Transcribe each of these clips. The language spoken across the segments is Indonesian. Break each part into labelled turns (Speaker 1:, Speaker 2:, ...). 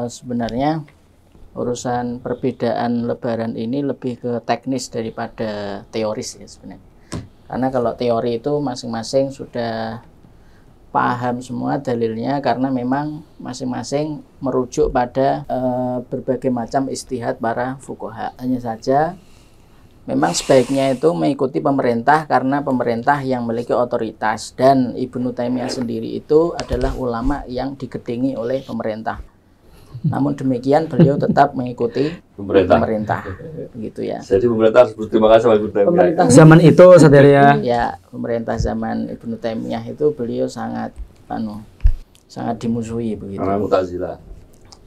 Speaker 1: sebenarnya urusan perbedaan Lebaran ini lebih ke teknis daripada teoris ya sebenarnya. Karena kalau teori itu masing-masing sudah paham semua dalilnya, karena memang masing-masing merujuk pada berbagai macam ijtihad para fuqaha. Hanya saja memang sebaiknya itu mengikuti pemerintah karena pemerintah yang memiliki otoritas, dan Ibnu Taimiyah sendiri itu adalah ulama yang digedingi oleh pemerintah. Namun demikian beliau tetap mengikuti pemerintah begitu ya.
Speaker 2: Jadi pemerintah harus berterima kasih sama Ibnu Taimiyah.
Speaker 3: Pemerintah zaman itu saudara
Speaker 1: Ya, pemerintah zaman Ibnu Taimiyah itu beliau sangat sangat dimusuhi begitu.
Speaker 2: Karena Mu'tazilah.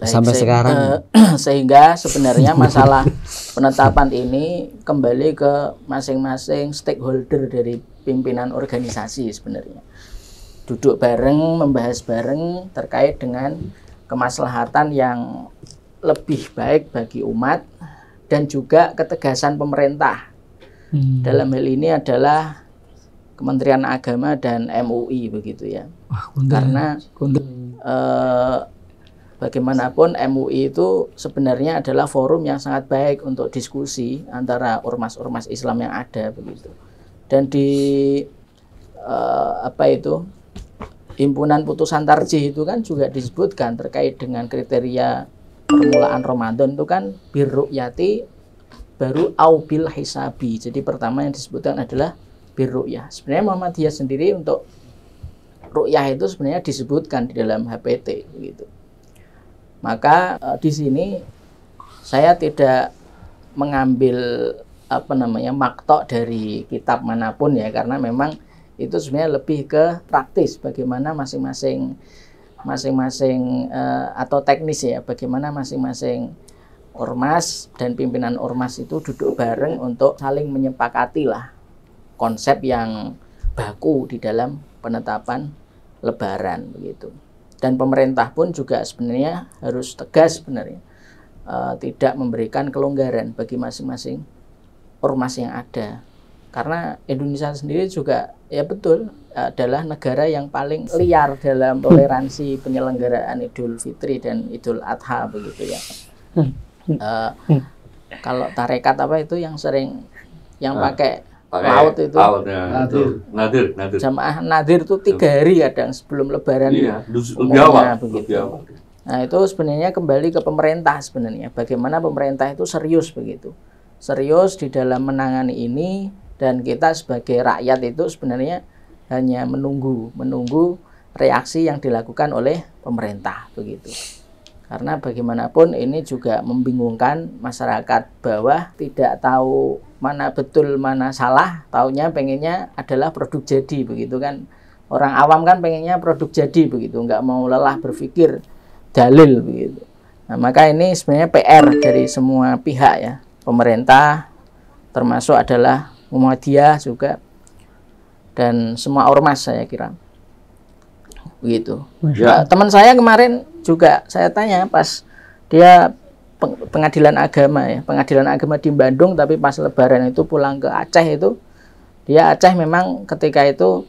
Speaker 3: Sampai sekarang.
Speaker 1: Sehingga sebenarnya masalah penetapan ini kembali ke masing-masing stakeholder dari pimpinan organisasi sebenarnya. Duduk bareng, membahas bareng terkait dengan kemaslahatan yang lebih baik bagi umat dan juga ketegasan pemerintah. Dalam hal ini adalah Kementerian Agama dan MUI begitu ya. Karena bagaimanapun MUI itu sebenarnya adalah forum yang sangat baik untuk diskusi antara ormas-ormas Islam yang ada begitu. Dan di Himpunan Putusan Tarjih itu kan juga disebutkan terkait dengan kriteria permulaan Ramadan itu kan birru'yati baru au bil hisabi. Jadi pertama yang disebutkan adalah birru'yah. Sebenarnya Muhammadiyah sendiri untuk ru'yah itu sebenarnya disebutkan di dalam HPT begitu. Maka di sini saya tidak mengambil maktok dari kitab manapun ya, karena memang itu sebenarnya lebih ke praktis bagaimana masing-masing atau teknis ya, bagaimana masing-masing ormas dan pimpinan ormas itu duduk bareng untuk saling menyepakati lah konsep yang baku di dalam penetapan Lebaran begitu. Dan pemerintah pun juga sebenarnya harus tegas sebenarnya, tidak memberikan kelonggaran bagi masing-masing ormas yang ada. Karena Indonesia sendiri juga ya betul adalah negara yang paling liar dalam toleransi penyelenggaraan Idul Fitri dan Idul Adha begitu ya. Kalau tarekat apa itu yang sering yang pakai laut itu
Speaker 2: nadir.
Speaker 1: Jamaah nadir itu 3 hari kadang sebelum Lebaran.
Speaker 2: Iya, lebih awal begitu.
Speaker 1: Nah itu sebenarnya kembali ke pemerintah sebenarnya. Bagaimana pemerintah itu serius begitu. Serius di dalam menangani ini. Dan kita sebagai rakyat itu sebenarnya hanya menunggu reaksi yang dilakukan oleh pemerintah begitu. Karena bagaimanapun ini juga membingungkan masyarakat bawah, tidak tahu mana betul mana salah, taunya pengennya adalah produk jadi begitu kan. Orang awam kan pengennya produk jadi begitu, nggak mau lelah berpikir dalil begitu. Nah, maka ini sebenarnya PR dari semua pihak ya, pemerintah termasuk adalah Muhammadiyah juga dan semua ormas saya kira begitu. Teman saya kemarin juga saya tanya pas dia pengadilan agama di Bandung, tapi pas Lebaran itu pulang ke Aceh itu, dia Aceh memang ketika itu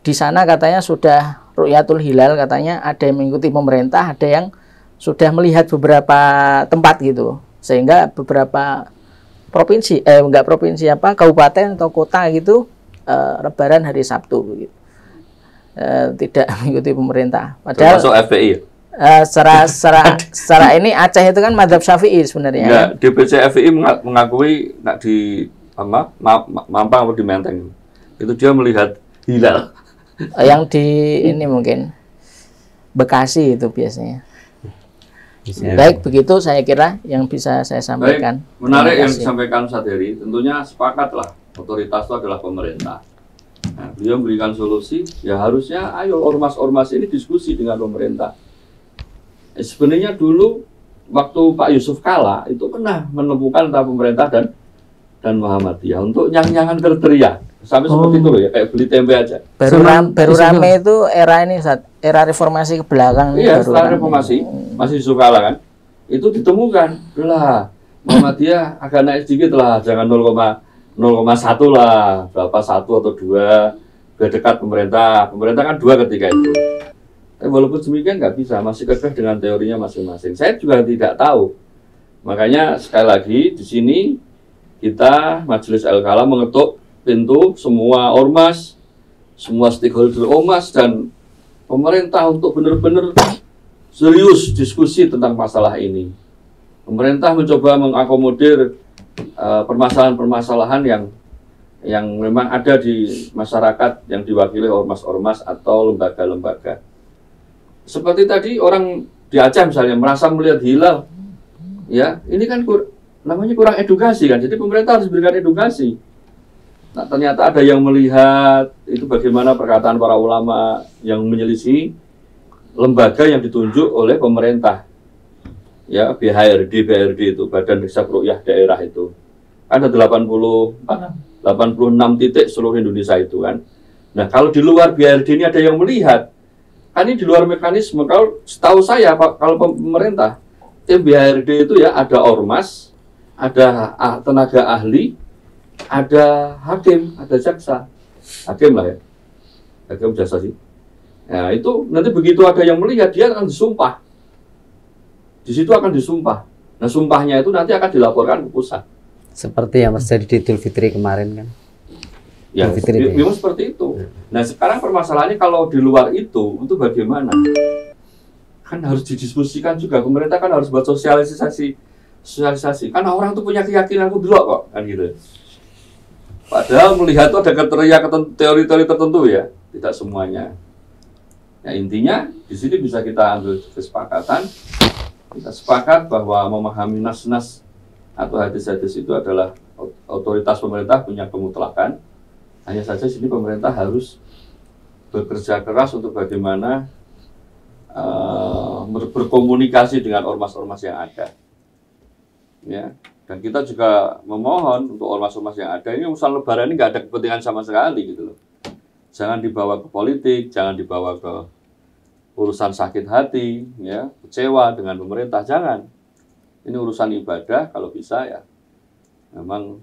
Speaker 1: di sana katanya sudah Ru'yatul Hilal, katanya ada yang mengikuti pemerintah, ada yang sudah melihat beberapa tempat gitu, sehingga beberapa kabupaten atau kota gitu Lebaran hari Sabtu begitu. Tidak mengikuti pemerintah. Padahal
Speaker 2: termasuk FPI.
Speaker 1: Secara ini Aceh itu kan madzhab Syafi'i sebenarnya.
Speaker 2: Ya, DPC FPI mengakui di Mampang atau di Menteng. Itu dia melihat hilal.
Speaker 1: Yang di ini mungkin Bekasi itu biasanya. Baik, begitu saya kira yang bisa saya sampaikan.
Speaker 2: Baik, menarik yang disampaikan Saderi. Tentunya sepakatlah otoritas itu adalah pemerintah. Nah, beliau memberikan solusi, ya harusnya ayo ormas-ormas ini diskusi dengan pemerintah. Sebenarnya dulu waktu Pak Yusuf Kalla itu pernah menemukan antara pemerintah dan Muhammadiyah untuk nyang-nyangan kriteria. Sampai seperti itu loh ya, kayak beli tempe aja.
Speaker 1: Baru rame itu era ini era reformasi ke belakang.
Speaker 2: Iya, setelah reformasi masih Yusuf Kalla kan, itu ditemukan lah Muhammadiyah agak naik sedikit lah, jangan 0,1 lah, berapa 1 atau 2 biar dekat pemerintah kan 2 ketika itu. Tapi walaupun demikian nggak bisa, masih kekeh dengan teorinya masing-masing. Saya juga tidak tahu. Makanya sekali lagi di sini kita Majelis Al-Kalam mengetuk pintu semua ormas, semua stakeholder ormas dan pemerintah untuk benar-benar serius diskusi tentang masalah ini. Pemerintah mencoba mengakomodir permasalahan-permasalahan yang memang ada di masyarakat yang diwakili ormas-ormas atau lembaga-lembaga. Seperti tadi orang di Aceh misalnya merasa melihat hilal, ya ini kan namanya kurang edukasi kan. Jadi pemerintah harus berikan edukasi. Nah ternyata ada yang melihat itu bagaimana perkataan para ulama yang menyelisih lembaga yang ditunjuk oleh pemerintah. Ya BRD itu Badan Hisab Ru'yah Daerah itu. Ada 86 titik seluruh Indonesia itu kan. Nah kalau di luar BRD ini ada yang melihat, kan ini di luar mekanisme. Kalau setahu saya kalau pemerintah, tim BRD itu ya ada ormas, ada tenaga ahli, ada hakim, ada jaksa. Hakim lah ya. Hakim jaksa sih. Nah itu nanti begitu ada yang melihat, dia akan disumpah. Di situ akan disumpah. Nah sumpahnya itu nanti akan dilaporkan ke pusat.
Speaker 3: Seperti yang terjadi di Idul Fitri kemarin kan.
Speaker 2: Ya, memang seperti itu. Nah sekarang permasalahannya kalau di luar itu bagaimana? Kan harus didiskusikan juga. Pemerintah kan harus buat sosialisasi. Karena orang tuh punya keyakinan aku dulu kok, kan gitu. Padahal melihat tuh ada teori-teori tertentu ya, tidak semuanya. Ya intinya di sini bisa kita ambil kesepakatan. Kita sepakat bahwa memahami nas-nas atau hadis-hadis itu adalah otoritas pemerintah punya kemutlakan. Hanya saja sini pemerintah harus bekerja keras untuk bagaimana berkomunikasi dengan ormas-ormas yang ada. Ya, dan kita juga memohon untuk ormas-ormas yang ada ini urusan Lebaran ini nggak ada kepentingan sama sekali gitu loh. Jangan dibawa ke politik, jangan dibawa ke urusan sakit hati, ya, kecewa dengan pemerintah, jangan. Ini urusan ibadah, kalau bisa ya, memang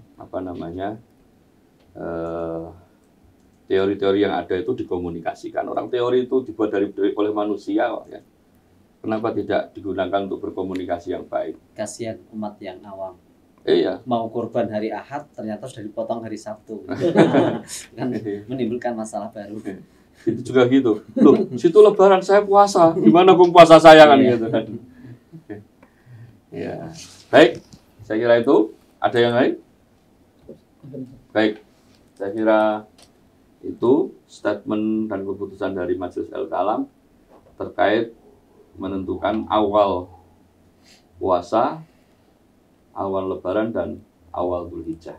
Speaker 2: teori-teori yang ada itu dikomunikasikan. Orang teori itu dibuat oleh manusia kok ya. Kenapa tidak digunakan untuk berkomunikasi yang baik?
Speaker 4: Kasihan umat yang awam.
Speaker 2: Iya.
Speaker 4: Mau kurban hari Ahad ternyata sudah dipotong hari Sabtu. Kan menimbulkan masalah baru.
Speaker 2: Itu juga gitu. Loh, situ Lebaran saya puasa. Gimana puasa saya kan gitu kan. Ya. Baik, saya kira itu. Ada yang lain? Baik, saya kira itu statement dan keputusan dari Majelis Al-Kalam terkait menentukan awal puasa, awal Lebaran, dan awal Dzulhijjah.